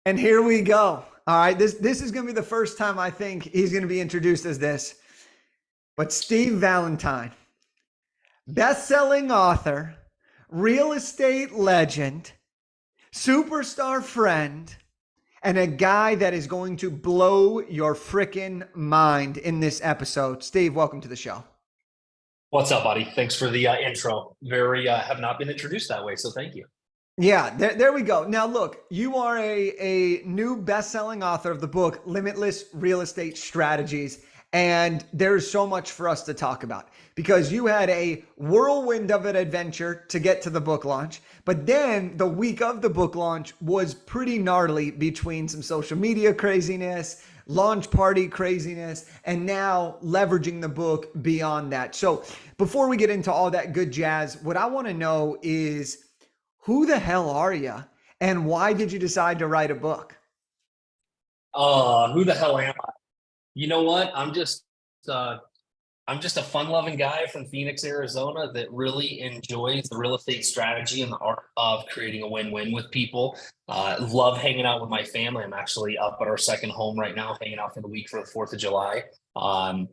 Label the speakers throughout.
Speaker 1: And here we go. All right, this is going to be the first time I think he's going to be introduced as this. But Steve Valentine, best-selling author, real estate legend, superstar friend, and a guy that is going to blow your freaking mind in this episode. Steve, welcome to the show.
Speaker 2: What's up, buddy? Thanks for the intro. Very have not been introduced that way, so thank you.
Speaker 1: Yeah, there we go. Now, look, you are a new best-selling author of the book Limitless Real Estate Strategies, and there's so much for us to talk about because you had a whirlwind of an adventure to get to the book launch, but then the week of the book launch was pretty gnarly between some social media craziness, launch party craziness, and now leveraging the book beyond that. So before we get into all that good jazz, what I want to know is, who the hell are you, and why did you decide to write a book?
Speaker 2: Who the hell am I? You know what? I'm just a fun-loving guy from Phoenix, Arizona that really enjoys the real estate strategy and the art of creating a win-win with people. Love hanging out with my family. I'm actually up at our second home right now, hanging out for the week for the 4th of July. I'm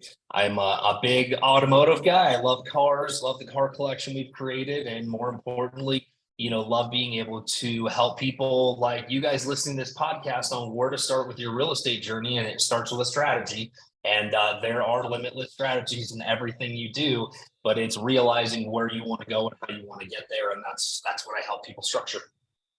Speaker 2: a big automotive guy. I love cars, love the car collection we've created, and more importantly, love being able to help people like you guys listening to this podcast on where to start with your real estate journey. And it starts with a strategy. And there are limitless strategies in everything you do, but it's realizing where you want to go and how you want to get there. And that's what I help people structure.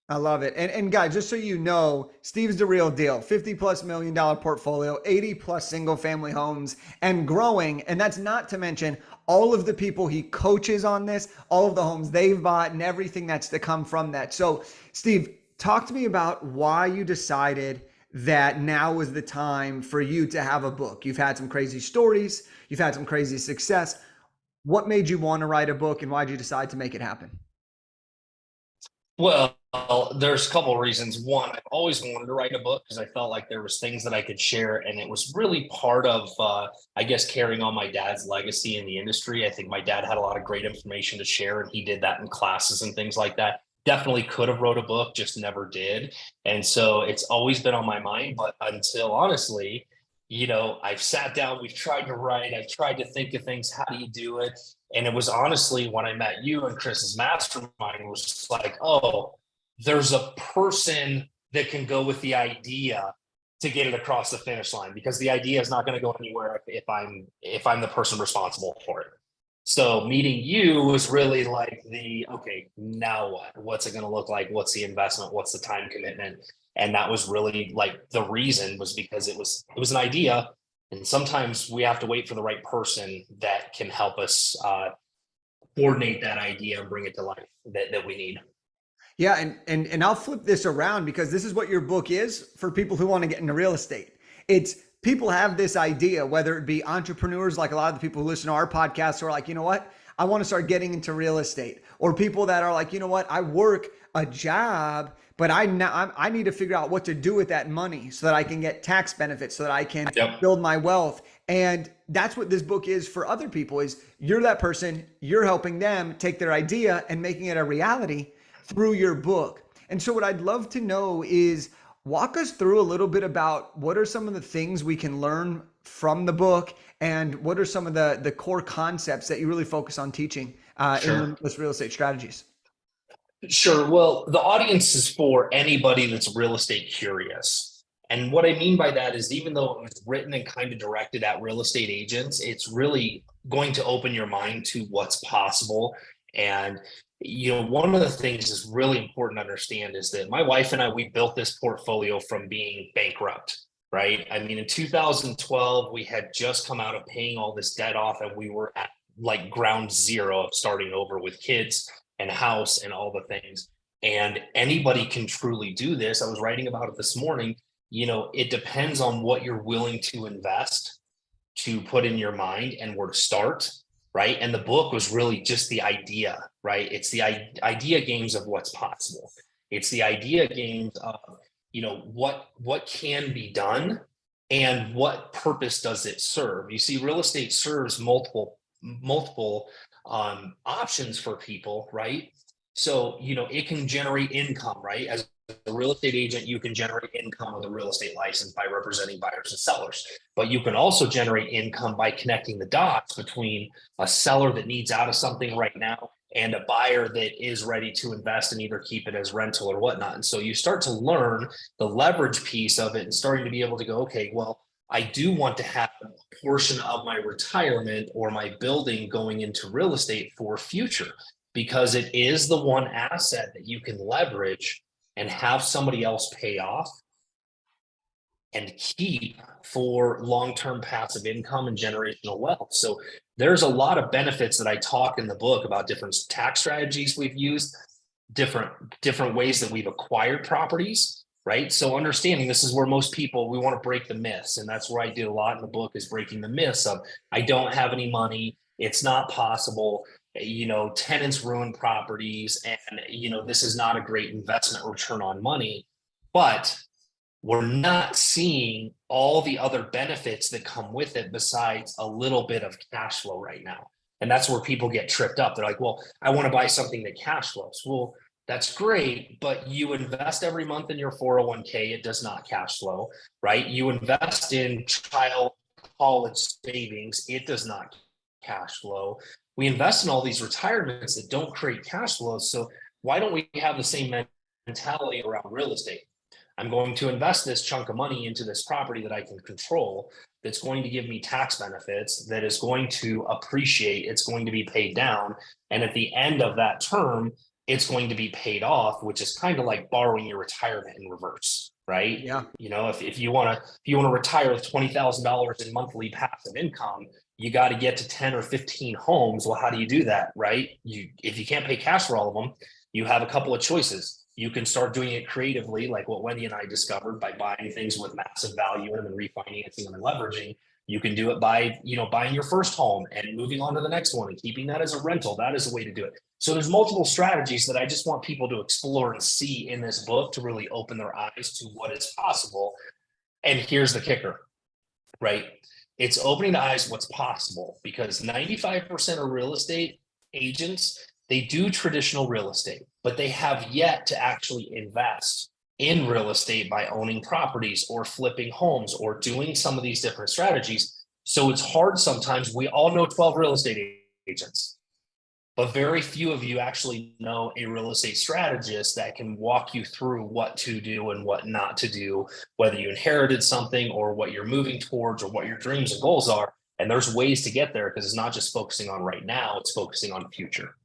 Speaker 1: I love it. And guys, just so you know, Steve's the real deal. $50+ million portfolio, 80+ single family homes and growing. And that's not to mention all of the people he coaches on this, all of the homes they've bought and everything that's to come from that. So Steve, talk to me about why you decided that now was the time for you to have a book. You've had some crazy stories. You've had some crazy success. What made you want to write a book, and why did you decide to make it happen?
Speaker 2: Well, there's a couple of reasons. One, I've always wanted to write a book because I felt like there was things that I could share, and it was really part of, I guess, carrying on my dad's legacy in the industry. I think my dad had a lot of great information to share, and he did that in classes and things like that. Definitely could have wrote a book, just never did. And so it's always been on my mind. But until honestly, I've sat down, we've tried to write, I've tried to think of things. How do you do it? And it was honestly when I met you and Chris's mastermind, was just like, oh, there's a person that can go with the idea to get it across the finish line, because the idea is not going to go anywhere if I'm the person responsible for it. So meeting you was really like okay, now what? What's it going to look like? What's the investment? What's the time commitment? And that was really like the reason, was because it was an idea. And sometimes we have to wait for the right person that can help us coordinate that idea and bring it to life that we need.
Speaker 1: Yeah, and I'll flip this around, because this is what your book is for people who want to get into real estate. It's people have this idea, whether it be entrepreneurs, like a lot of the people who listen to our podcast, who are like, you know what, I want to start getting into real estate, or people that are like, you know what, I work a job, but I need to figure out what to do with that money so that I can get tax benefits, so that I can
Speaker 2: Yep.
Speaker 1: build my wealth. And that's what this book is for other people. Is you're that person, you're helping them take their idea and making it a reality through your book. And so what I'd love to know is, walk us through a little bit about what are some of the things we can learn from the book, and what are some of the core concepts that you really focus on teaching in
Speaker 2: Sure.
Speaker 1: Limitless Real Estate Strategies.
Speaker 2: Sure. Well, the audience is for anybody that's real estate curious. And what I mean by that is, even though it was written and kind of directed at real estate agents, it's really going to open your mind to what's possible. And, one of the things that's really important to understand is that my wife and I, we built this portfolio from being bankrupt, right? I mean, in 2012, we had just come out of paying all this debt off, and we were at like ground zero of starting over with kids and house and all the things. And anybody can truly do this. I was writing about it this morning. It depends on what you're willing to invest, to put in your mind, and where to start, right? And the book was really just the idea, right? It's the idea games of what's possible. It's the idea games of, what can be done and what purpose does it serve. You see, real estate serves multiple options for people, right? So, it can generate income, right? As a real estate agent, you can generate income with a real estate license by representing buyers and sellers. But you can also generate income by connecting the dots between a seller that needs out of something right now and a buyer that is ready to invest and either keep it as rental or whatnot. And so you start to learn the leverage piece of it and starting to be able to go, okay, well, I do want to have a portion of my retirement or my building going into real estate for future, because it is the one asset that you can leverage and have somebody else pay off and keep for long-term passive income and generational wealth. So there's a lot of benefits that I talk in the book about, different tax strategies we've used, different ways that we've acquired properties, right? So understanding this is where most people, we want to break the myths. And that's where I do a lot in the book, is breaking the myths of, I don't have any money, it's not possible, tenants ruin properties, and, this is not a great investment return on money. But we're not seeing all the other benefits that come with it besides a little bit of cash flow right now. And that's where people get tripped up. They're like, well, I want to buy something that cash flows. Well, that's great, but you invest every month in your 401k, it does not cash flow, right? You invest in child college savings, it does not cash flow. We invest in all these retirements that don't create cash flow. So why don't we have the same mentality around real estate? I'm going to invest this chunk of money into this property that I can control, that's going to give me tax benefits, that is going to appreciate, it's going to be paid down. And at the end of that term, it's going to be paid off, which is kind of like borrowing your retirement in reverse, right?
Speaker 1: Yeah.
Speaker 2: If you want to retire with $20,000 in monthly passive income, you got to get to 10 or 15 homes. Well, how do you do that, right? If you can't pay cash for all of them, you have a couple of choices. You can start doing it creatively, like what Wendy and I discovered, by buying things with massive value and then refinancing them and leveraging. You can do it by, buying your first home and moving on to the next one and keeping that as a rental. That is a way to do it. So there's multiple strategies that I just want people to explore and see in this book to really open their eyes to what is possible. And here's the kicker, right? It's opening the eyes what's possible, because 95% of real estate agents, they do traditional real estate, but they have yet to actually invest in real estate by owning properties or flipping homes or doing some of these different strategies. So it's hard sometimes. We all know 12 real estate agents, but very few of you actually know a real estate strategist that can walk you through what to do and what not to do, whether you inherited something or what you're moving towards or what your dreams and goals are. And there's ways to get there, because it's not just focusing on right now, it's focusing on the future.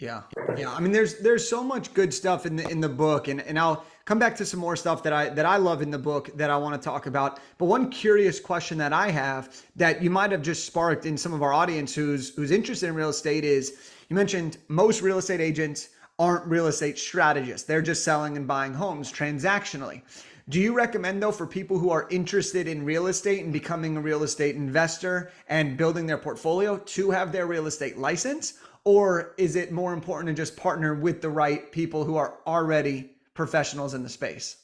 Speaker 1: Yeah. Yeah. I mean, there's so much good stuff in the book, and I'll come back to some more stuff that I love in the book that I want to talk about. But one curious question that I have that you might have just sparked in some of our audience who's interested in real estate is, you mentioned most real estate agents aren't real estate strategists. They're just selling and buying homes transactionally. Do you recommend, though, for people who are interested in real estate and becoming a real estate investor and building their portfolio, to have their real estate license? Or is it more important to just partner with the right people who are already professionals in the space?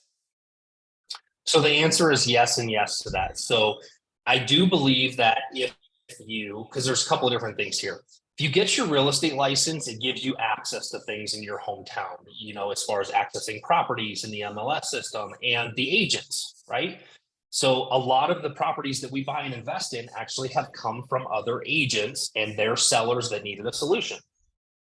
Speaker 2: So the answer is yes and yes to that. So I do believe that because there's a couple of different things here. If you get your real estate license, it gives you access to things in your hometown, as far as accessing properties in the MLS system and the agents, right? So a lot of the properties that we buy and invest in actually have come from other agents and their sellers that needed a solution.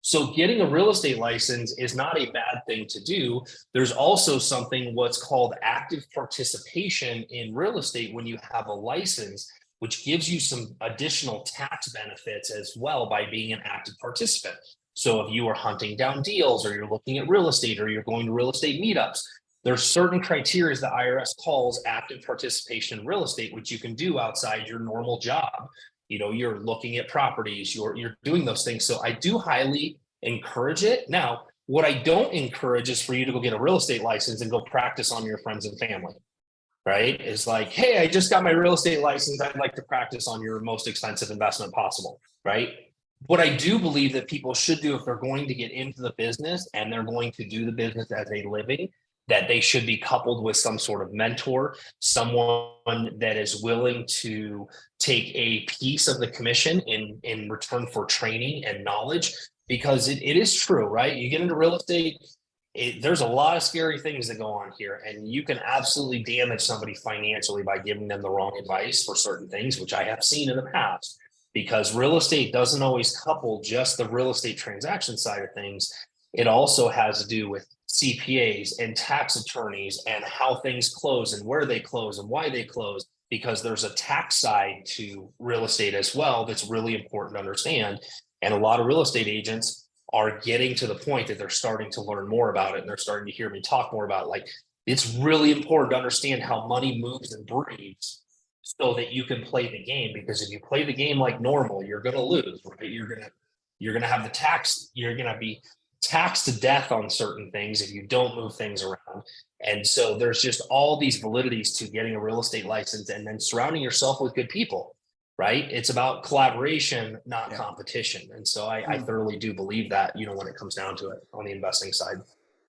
Speaker 2: So getting a real estate license is not a bad thing to do. There's also something what's called active participation in real estate when you have a license, which gives you some additional tax benefits as well by being an active participant. So if you are hunting down deals, or you're looking at real estate, or you're going to real estate meetups, there's certain criteria the IRS calls active participation in real estate, which you can do outside your normal job. You're looking at properties, you're doing those things. So I do highly encourage it. Now, what I don't encourage is for you to go get a real estate license and go practice on your friends and family, right? It's like, hey, I just got my real estate license, I'd like to practice on your most expensive investment possible, right? What I do believe that people should do, if they're going to get into the business and they're going to do the business as a living, that they should be coupled with some sort of mentor, someone that is willing to take a piece of the commission in return for training and knowledge, because it is true, right? You get into real estate, there's a lot of scary things that go on here, and you can absolutely damage somebody financially by giving them the wrong advice for certain things, which I have seen in the past, because real estate doesn't always couple just the real estate transaction side of things. It also has to do with CPAs and tax attorneys and how things close and where they close and why they close, because there's a tax side to real estate as well that's really important to understand. And a lot of real estate agents are getting to the point that they're starting to learn more about it, and they're starting to hear me talk more about it. Like, it's really important to understand how money moves and breathes so that you can play the game, because if you play the game like normal, you're going to lose, right? You're going to have the tax, you're going to be taxed to death on certain things if you don't move things around. And so there's just all these validities to getting a real estate license, and then surrounding yourself with good people, right? It's about collaboration, not competition. And so I thoroughly do believe that, when it comes down to it on the investing side.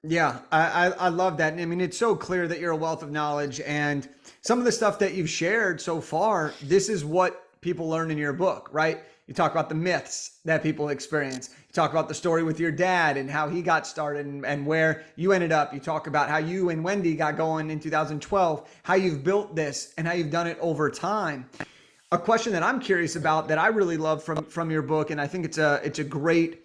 Speaker 1: Yeah, I love that. I mean, it's so clear that you're a wealth of knowledge, and some of the stuff that you've shared so far, this is what people learn in your book, right? You talk about the myths that people experience. You talk about the story with your dad and how he got started and where you ended up. You talk about how you and Wendy got going in 2012, how you've built this and how you've done it over time. A question that I'm curious about that I really love from your book, and I think it's a great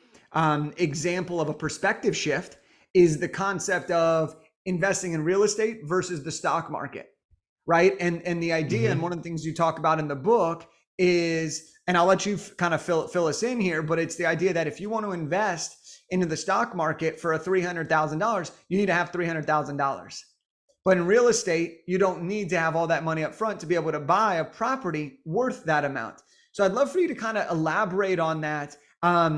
Speaker 1: example of a perspective shift, is the concept of investing in real estate versus the stock market, right? And the idea, and one of the things you talk about in the book is, and I'll let you kind of fill us in here, but it's the idea that if you want to invest into the stock market for a $300,000, you need to have $300,000. But in real estate, you don't need to have all that money up front to be able to buy a property worth that amount. So I'd love for you to kind of elaborate on that.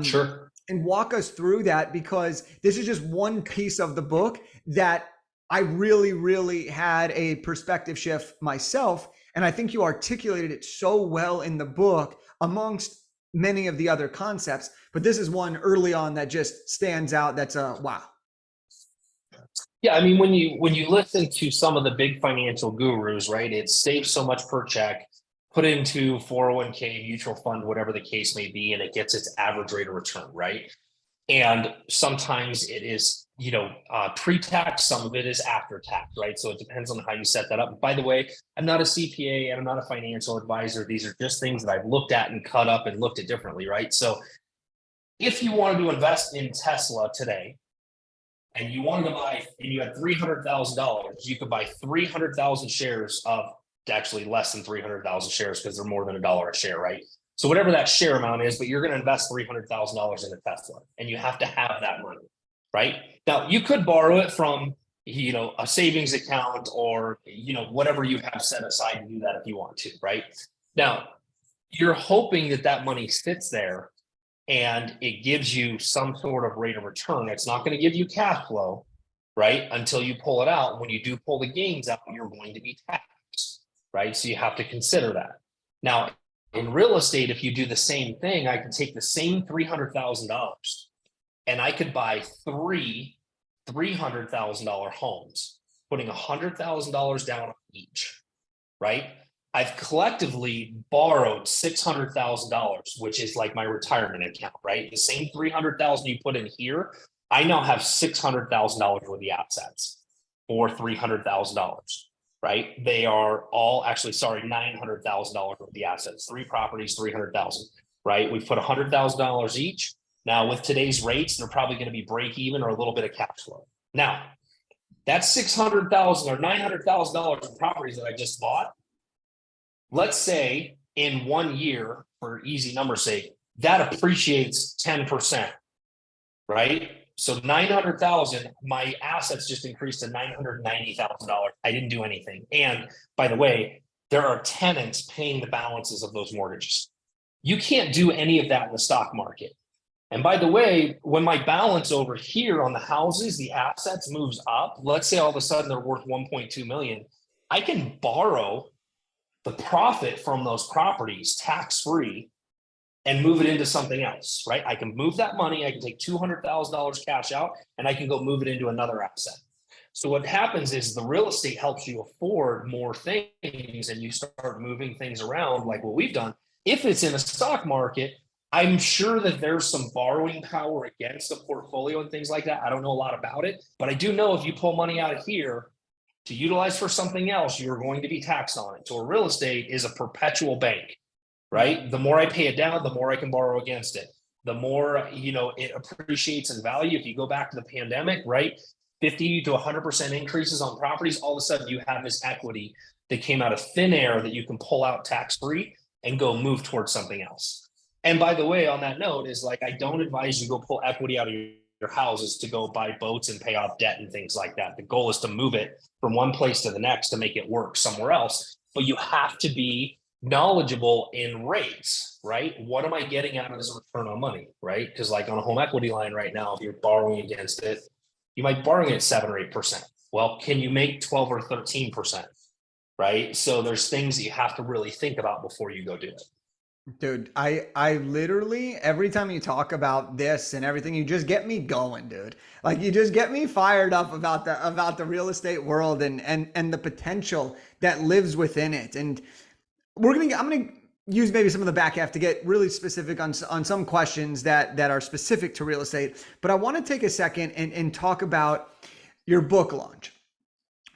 Speaker 2: Sure.
Speaker 1: And walk us through that, because this is just one piece of the book that I really, really had a perspective shift myself. And I think you articulated it so well in the book amongst many of the other concepts. But this is one early on that just stands out. That's a wow.
Speaker 2: Yeah, I mean, when you listen to some of the big financial gurus, right, it's save so much per check, put into 401k, mutual fund, whatever the case may be, and it gets its average rate of return, right? And sometimes it is, pre-tax, some of it is after tax, right? So it depends on how you set that up. By the way, I'm not a CPA and I'm not a financial advisor. These are just things that I've looked at and cut up and looked at differently, right? So if you wanted to invest in Tesla today, and you wanted to buy, and you had $300,000, you could buy 300,000 shares of, actually less than 300,000 shares because they're more than $1 a share, right? So whatever that share amount is, but you're going to invest $300,000 in a Tesla, and you have to have that money, right? Now you could borrow it from, a savings account or, whatever you have set aside to do that if you want to, right? Now you're hoping that that money sits there and it gives you some sort of rate of return. It's not going to give you cash flow, right? Until you pull it out. When you do pull the gains out, you're going to be taxed, right? So you have to consider that. Now, in real estate, if you do the same thing, I can take the same $300,000 and I could buy three $300,000 homes, putting $100,000 down on each, right? I've collectively borrowed $600,000, which is like my retirement account, right? The same $300,000 you put in here, I now have $600,000 worth of assets for $300,000, right? They are all actually, $900,000 worth of assets, 3 properties, $300,000, right? We've put $100,000 each. Now with today's rates, they're probably going to be break even or a little bit of cash flow. Now that's $600,000 or $900,000 in properties that I just bought. Let's say in 1 year, for easy number's sake, that appreciates 10%, right? So 900,000, my assets just increased to $990,000. I didn't do anything. And by the way, there are tenants paying the balances of those mortgages. You can't do any of that in the stock market. And by the way, when my balance over here on the houses, the assets moves up, let's say all of a sudden they're worth 1.2 million, I can borrow the profit from those properties tax-free and move it into something else, right? I can move that money. I can take $200,000 cash out and I can go move it into another asset. So what happens is the real estate helps you afford more things and you start moving things around like what we've done. If it's in a stock market, I'm sure that there's some borrowing power against the portfolio and things like that. I don't know a lot about it, but I do know if you pull money out of here to utilize for something else, you're going to be taxed on it. So a real estate is a perpetual bank, right? The more I pay it down, the more I can borrow against it. The more, it appreciates in value. If you go back to the pandemic, right? 50 to 100% increases on properties, all of a sudden you have this equity that came out of thin air that you can pull out tax-free and go move towards something else. And by the way, on that note is like, I don't advise you go pull equity out of your houses to go buy boats and pay off debt and things like that. The goal is to move it from one place to the next to make it work somewhere else. But you have to be knowledgeable in rates, right? What am I getting out of this return on money, right? Because like on a home equity line right now, if you're borrowing against it, you might borrow it 7 or 8%. Well, can you make 12 or 13%? Right? So there's things that you have to really think about before you go do it.
Speaker 1: Dude, I literally, every time you talk about this and everything, you just get me going, dude. Like you just get me fired up about the real estate world and the potential that lives within it. And I'm gonna use maybe some of the back half to get really specific on some questions that are specific to real estate. But I want to take a second and talk about your book launch.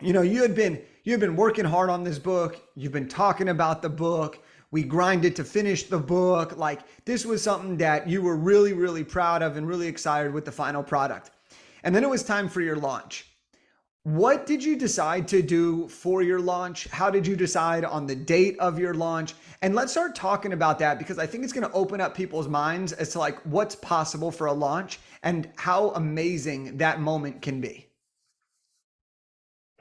Speaker 1: You had been working hard on this book. You've been talking about the book. We grinded to finish the book. Like this was something that you were really, really proud of and really excited with the final product. And then it was time for your launch. What did you decide to do for your launch? How did you decide on the date of your launch? And let's start talking about that because I think it's going to open up people's minds as to like what's possible for a launch and how amazing that moment can be.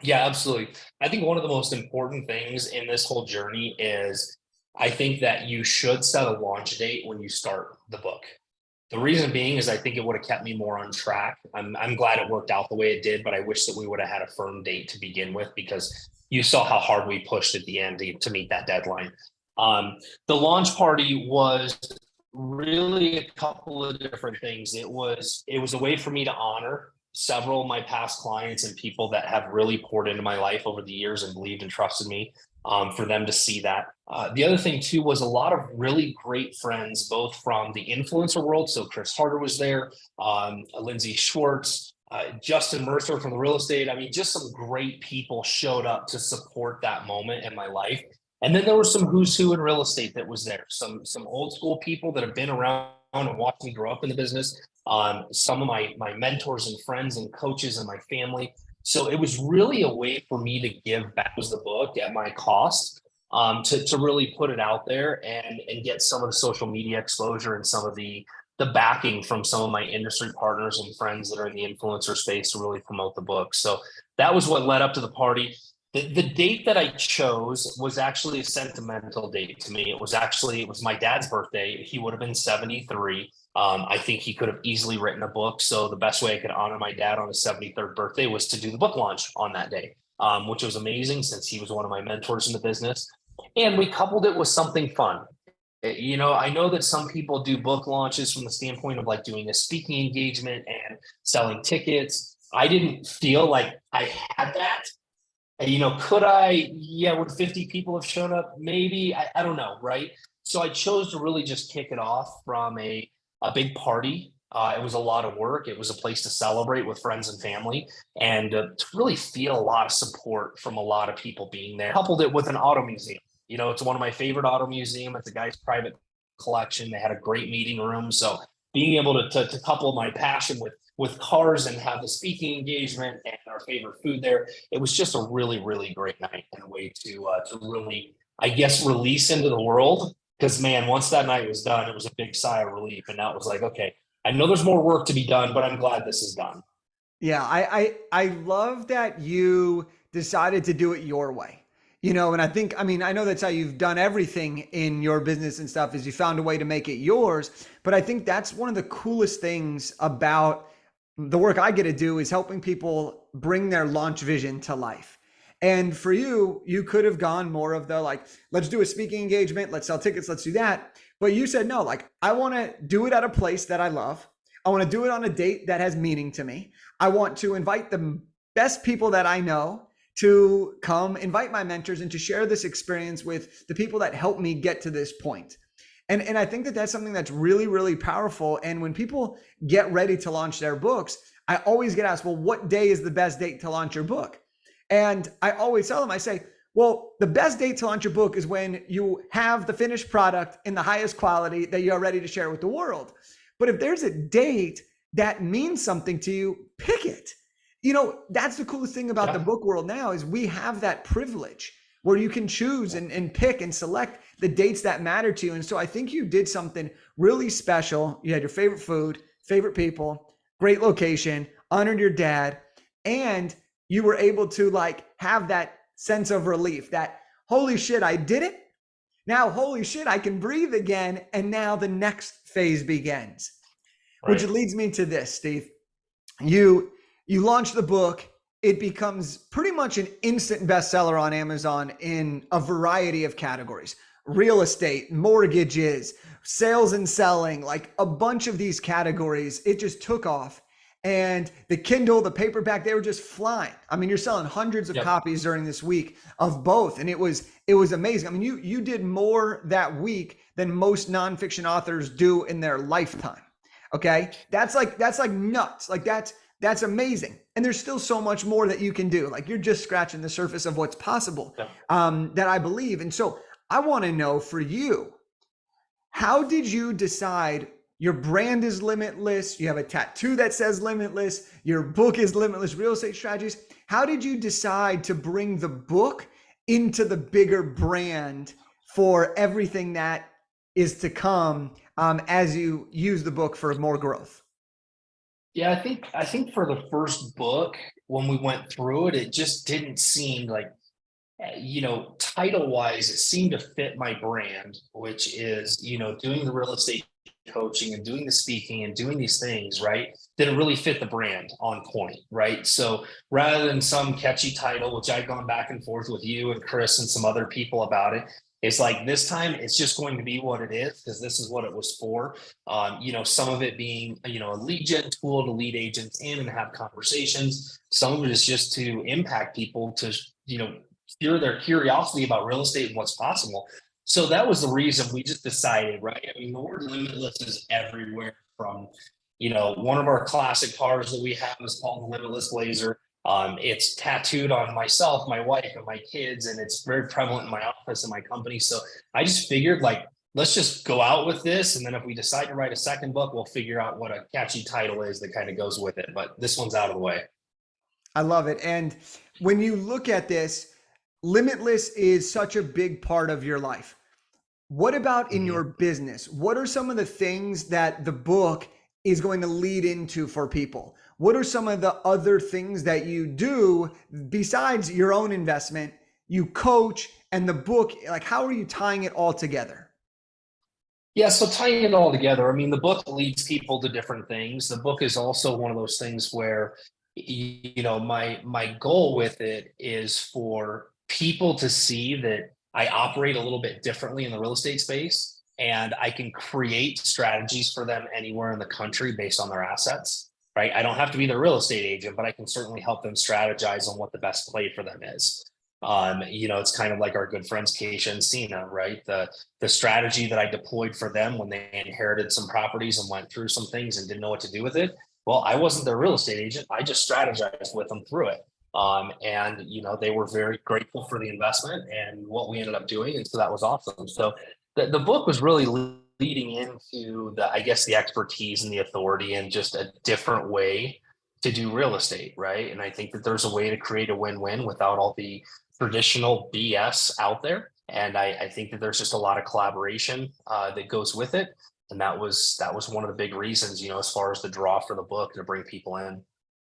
Speaker 2: Yeah, absolutely. I think one of the most important things in this whole journey is I think that you should set a launch date when you start the book. The reason being is I think it would have kept me more on track. I'm glad it worked out the way it did, but I wish that we would have had a firm date to begin with because you saw how hard we pushed at the end to meet that deadline. The launch party was really a couple of different things. It was a way for me to honor several of my past clients and people that have really poured into my life over the years and believed and trusted me, for them to see that. The other thing too was a lot of really great friends, both from the influencer world. So Chris Harder was there, Lindsay Schwartz, Justin Mercer from the real estate. I mean, just some great people showed up to support that moment in my life. And then there was some who's who in real estate that was there. Some old school people that have been around and watched me grow up in the business. Some of my mentors and friends and coaches and my family. So it was really a way for me to give back the book at my cost, to really put it out there and get some of the social media exposure and some of the backing from some of my industry partners and friends that are in the influencer space to really promote the book. So that was what led up to the party. The date that I chose was actually a sentimental date to me. It was my dad's birthday. He would have been 73. I think he could have easily written a book. So the best way I could honor my dad on his 73rd birthday was to do the book launch on that day, which was amazing since he was one of my mentors in the business. And we coupled it with something fun. I know that some people do book launches from the standpoint of like doing a speaking engagement and selling tickets. I didn't feel like I had that. Could I? Yeah, would 50 people have shown up? Maybe. I don't know, right? So I chose to really just kick it off from a big party. It was a lot of work. It was a place to celebrate with friends and family and to really feel a lot of support from a lot of people being there. Coupled it with an auto museum. It's one of my favorite auto museum. It's a guy's private collection. They had a great meeting room. So being able to couple my passion with cars and have the speaking engagement and our favorite food there, it was just a really, really great night and a way to really, I guess, release into the world. Because man, once that night was done, it was a big sigh of relief. And now it was like, okay, I know there's more work to be done, but I'm glad this is done.
Speaker 1: Yeah, I love that you decided to do it your way. And I know that's how you've done everything in your business and stuff is you found a way to make it yours. But I think that's one of the coolest things about the work I get to do is helping people bring their launch vision to life. And for you, you could have gone more of the like, let's do a speaking engagement, let's sell tickets, let's do that. But you said, no, like I want to do it at a place that I love. I want to do it on a date that has meaning to me. I want to invite the best people that I know to come, invite my mentors and to share this experience with the people that helped me get to this point. And I think that that's something that's really, really powerful. And when people get ready to launch their books, I always get asked, well, what day is the best date to launch your book? And I always tell them, I say, well, the best date to launch your book is when you have the finished product in the highest quality that you're ready to share with the world. But if there's a date that means something to you, pick it. You know, that's the coolest thing about the book world now is we have that privilege where you can choose and pick and select the dates that matter to you. And so I think you did something really special. You had your favorite food, favorite people, great location, honored your dad, and you were able to like have that sense of relief that, holy shit, I did it. Now, holy shit, I can breathe again. And now the next phase begins, which leads me to this, Steve. You launch the book. It becomes pretty much an instant bestseller on Amazon in a variety of categories: real estate, mortgages, sales and selling, like a bunch of these categories. It just took off. And the Kindle, the paperback, they were just flying. I mean, you're selling hundreds of copies during this week of both. And it was amazing. I mean, you did more that week than most nonfiction authors do in their lifetime. Okay. That's like nuts. Like that's amazing. And there's still so much more that you can do. Like you're just scratching the surface of what's possible, that I believe. And so I want to know for you, how did you decide your brand is limitless? You have a tattoo that says limitless. Your book is Limitless Real Estate Strategies. How did you decide to bring the book into the bigger brand for everything that is to come, as you use the book for more growth?
Speaker 2: Yeah, I think for the first book, when we went through it, it just didn't seem like, title wise, it seemed to fit my brand, which is, doing the real estate coaching and doing the speaking and doing these things, right? Didn't really fit the brand on point, right? So rather than some catchy title, which I've gone back and forth with you and Chris and some other people about it, it's like this time it's just going to be what it is because this is what it was for. Some of it being, a lead gen tool to lead agents in and have conversations. Some of it is just to impact people to, cure their curiosity about real estate and what's possible. So that was the reason we just decided, right? I mean, the word limitless is everywhere from, one of our classic cars that we have is called the Limitless Blazer. It's tattooed on myself, my wife, and my kids, and it's very prevalent in my office and my company. So I just figured, like, let's just go out with this. And then if we decide to write a second book, we'll figure out what a catchy title is that kind of goes with it. But this one's out of the way.
Speaker 1: I love it. And when you look at this, limitless is such a big part of your life. What about in your business? What are some of the things that the book is going to lead into for people? What are some of the other things that you do besides your own investment, you coach, and the book? Like, how are you tying it all together?
Speaker 2: Yeah, so tying it all together, I mean, the book leads people to different things. The book is also one of those things where, my goal with it is for people to see that I operate a little bit differently in the real estate space, and I can create strategies for them anywhere in the country based on their assets, right? I don't have to be the real estate agent, but I can certainly help them strategize on what the best play for them is. It's kind of like our good friends Keisha and Sina, right? The strategy that I deployed for them when they inherited some properties and went through some things and didn't know what to do with it. Well, I wasn't their real estate agent. I just strategized with them through it. They were very grateful for the investment and what we ended up doing. And so that was awesome. So the book was really leading into the expertise and the authority and just a different way to do real estate, right? And I think that there's a way to create a win-win without all the traditional BS out there. And I think that there's just a lot of collaboration that goes with it. And that was one of the big reasons, as far as the draw for the book to bring people in.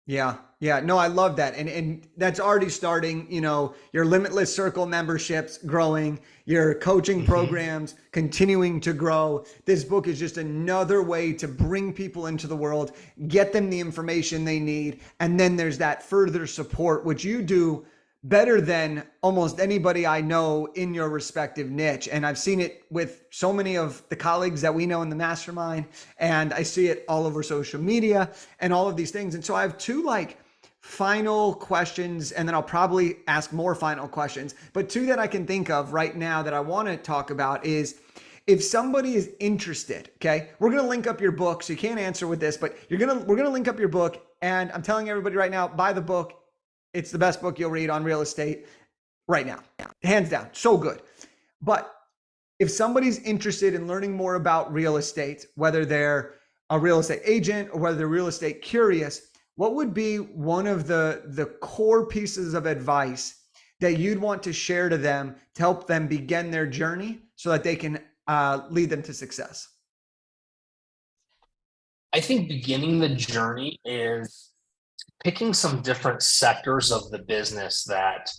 Speaker 1: Yeah. Yeah. No, I love that. And that's already starting, your Limitless Circle memberships growing, your coaching programs continuing to grow. This book is just another way to bring people into the world, get them the information they need. And then there's that further support, which you do better than almost anybody I know in your respective niche. And I've seen it with so many of the colleagues that we know in the mastermind, and I see it all over social media and all of these things. And so I have two final questions, and then I'll probably ask more final questions, but two that I can think of right now that I want to talk about is if somebody is interested, okay, we're going to link up your book. So you can't answer with this, but we're going to link up your book. And I'm telling everybody right now, buy the book. It's the best book you'll read on real estate right now. Hands down. So good. But if somebody's interested in learning more about real estate, whether they're a real estate agent or whether they're real estate curious, what would be one of the core pieces of advice that you'd want to share to them to help them begin their journey so that they can lead them to success?
Speaker 2: I think beginning the journey is picking some different sectors of the business that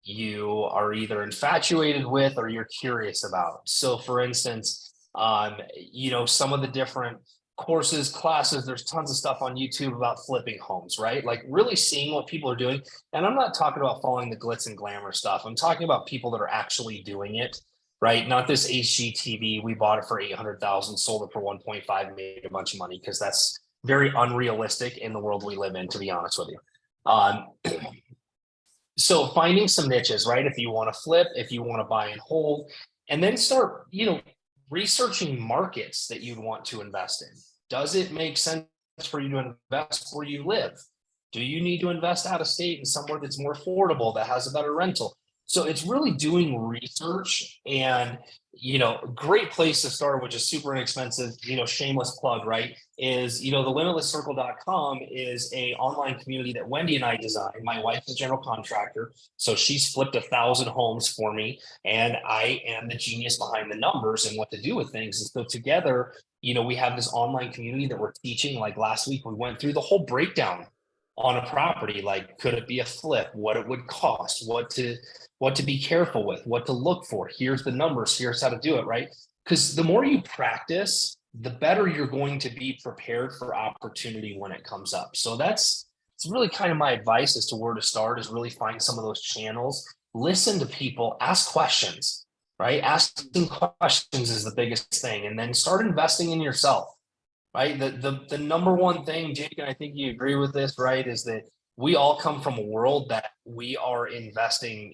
Speaker 2: you are either infatuated with or you're curious about. So for instance, some of the different courses, classes, there's tons of stuff on YouTube about flipping homes, right? Like really seeing what people are doing. And I'm not talking about following the glitz and glamour stuff. I'm talking about people that are actually doing it, right? Not this HGTV. We bought it for 800,000, sold it for 1.5, made a bunch of money, because that's very unrealistic in the world we live in, to be honest with you. So finding some niches, right? If you want to flip, if you want to buy and hold, and then start, researching markets that you'd want to invest in. Does it make sense for you to invest where you live? Do you need to invest out of state in somewhere that's more affordable, that has a better rental? So it's really doing research, and, great place to start, which is super inexpensive, shameless plug, right? Is, the limitlesscircle.com is a online community that Wendy and I designed. My wife's a general contractor, so she's flipped 1,000 homes for me, and I am the genius behind the numbers and what to do with things. And so together, we have this online community that we're teaching. Like last week, we went through the whole breakdown on a property. Like, could it be a flip? What it would cost? What to be careful with? What to look for? Here's the numbers. Here's how to do it, right? Because the more you practice, the better you're going to be prepared for opportunity when it comes up. So it's really kind of my advice as to where to start, is really find some of those channels, listen to people, ask questions, right? Asking questions is the biggest thing, and then start investing in yourself, right? The number one thing, Jake, and I think you agree with this, right, is that we all come from a world that we are investing,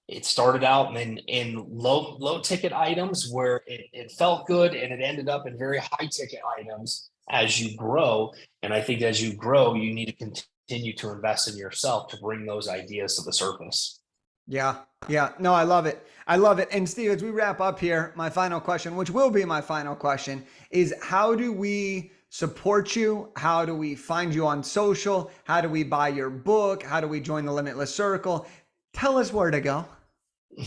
Speaker 2: it started out in low ticket items where it felt good, and it ended up in very high ticket items as you grow. And I think as you grow, you need to continue to invest in yourself to bring those ideas to the surface.
Speaker 1: Yeah. Yeah. No, I love it. I love it. And Steve, as we wrap up here, my final question, which will be my final question, is how do we support you? How do we find you on social? How do we buy your book? How do we join the Limitless Circle? Tell us where to go.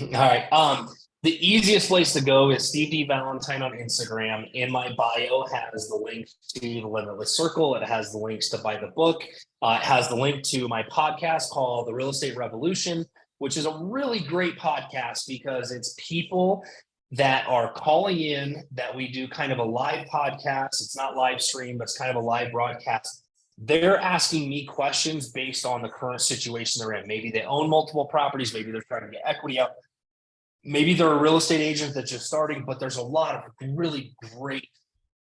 Speaker 2: All right. The easiest place to go is Steve D. Valentine on Instagram. In my bio has the link to the Limitless Circle. It has the links to buy the book. It has the link to my podcast called The Real Estate Revolution, which is a really great podcast because it's people that are calling in, that we do kind of a live podcast. It's not live stream, but it's kind of a live broadcast. They're asking me questions based on the current situation they're in. Maybe they own multiple properties. Maybe they're trying to get equity out. Maybe they're a real estate agent that's just starting, but there's a lot of really great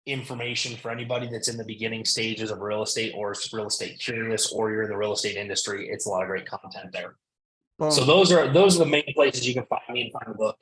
Speaker 2: information for anybody that's in the beginning stages of real estate, or is real estate curious, or you're in the real estate industry. It's a lot of great content there. Boom. So those are the main places you can find me and find the book.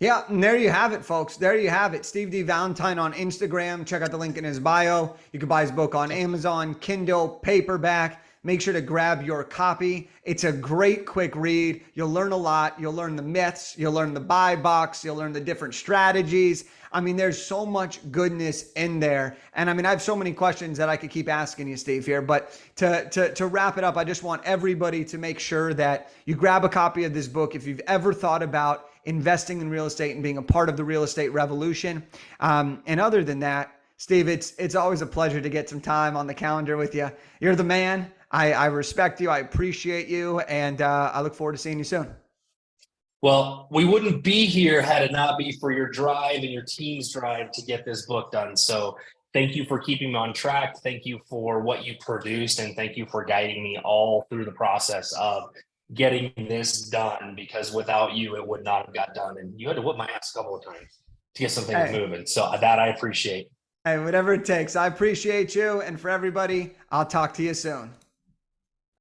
Speaker 1: Yeah, and there you have it, folks. There you have it. Steve D. Valentine on Instagram. Check out the link in his bio. You can buy his book on Amazon, Kindle, paperback. Make sure to grab your copy. It's a great quick read. You'll learn a lot. You'll learn the myths. You'll learn the buy box. You'll learn the different strategies. I mean, there's so much goodness in there. And I mean, I have so many questions that I could keep asking you, Steve, here. But to wrap it up, I just want everybody to make sure that you grab a copy of this book if you've ever thought about investing in real estate and being a part of the real estate revolution. And other than that, Steve, it's always a pleasure to get some time on the calendar with you. You're the man. I respect you. I appreciate you. And I look forward to seeing you soon.
Speaker 2: Well, we wouldn't be here had it not be for your drive and your team's drive to get this book done. So thank you for keeping me on track. Thank you for what you produced. And thank you for guiding me all through the process of getting this done, because without you, it would not have got done. And you had to whip my ass a couple of times to get some things moving. So that I appreciate.
Speaker 1: Hey, whatever it takes. I appreciate you. And for everybody, I'll talk to you soon.